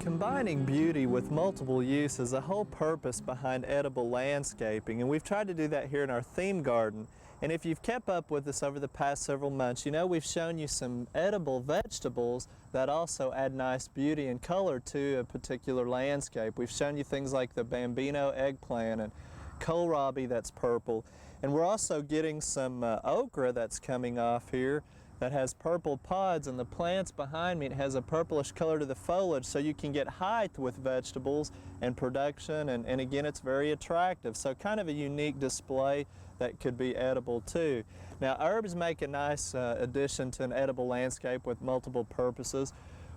Combining beauty with multiple use is a whole purpose behind edible landscaping, and we've tried to do that here in our theme garden. And if you've kept up with us over the past several months, you know we've shown you some edible vegetables that also add nice beauty and color to a particular landscape. We've shown you things like the bambino eggplant and kohlrabi that's purple. And we're also getting some okra that's coming off here that has purple pods, and the plants behind me, it has a purplish color to the foliage, so you can get height with vegetables and production, and again it's very attractive. So kind of a unique display that could be edible too. Now herbs make a nice addition to an edible landscape with multiple purposes.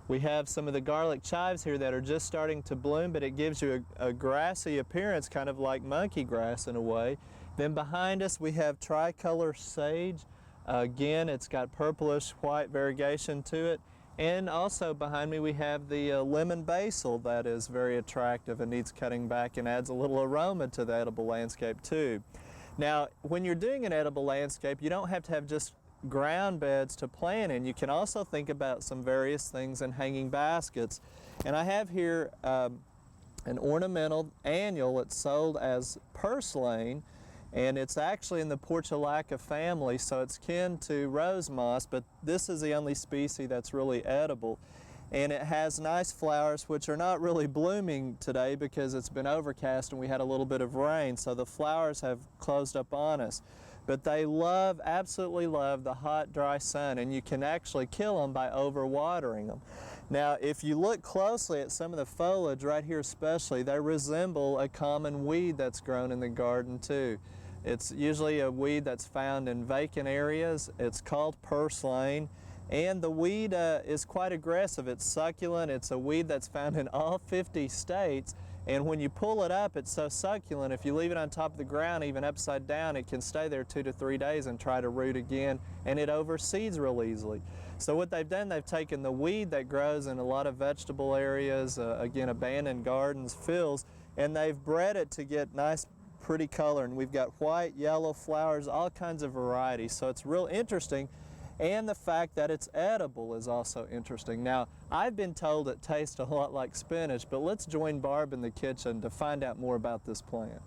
We have some of the garlic chives here that are just starting to bloom, but it gives you a grassy appearance, kind of like monkey grass in a way. Then behind us we have tricolor sage. Again, it's got purplish white variegation to it. And also behind me we have the lemon basil that is very attractive and needs cutting back and adds a little aroma to the edible landscape too. Now, when you're doing an edible landscape, you don't have to have just ground beds to plant in. You can also think about some various things in hanging baskets. And I have here an ornamental annual. It's sold as purslane, and it's actually in the Portulaca family, so it's kin to rose moss, but this is the only species that's really edible. And it has nice flowers which are not really blooming today because it's been overcast and we had a little bit of rain, so the flowers have closed up on us. But they love, absolutely love the hot, dry sun, and you can actually kill them by overwatering them. Now, if you look closely at some of the foliage right here especially, they resemble a common weed that's grown in the garden too. It's usually a weed that's found in vacant areas. It's called purslane. And the weed is quite aggressive. It's succulent. It's a weed that's found in all 50 states. And when you pull it up, it's so succulent, if you leave it on top of the ground, even upside down, it can stay there 2 to 3 days and try to root again, and it overseeds real easily. So what they've done, they've taken the weed that grows in a lot of vegetable areas, again, abandoned gardens, fields, and they've bred it to get nice, pretty color. And we've got white, yellow flowers, all kinds of varieties. So it's real interesting. And the fact that it's edible is also interesting. Now, I've been told it tastes a lot like spinach, but let's join Barb in the kitchen to find out more about this plant.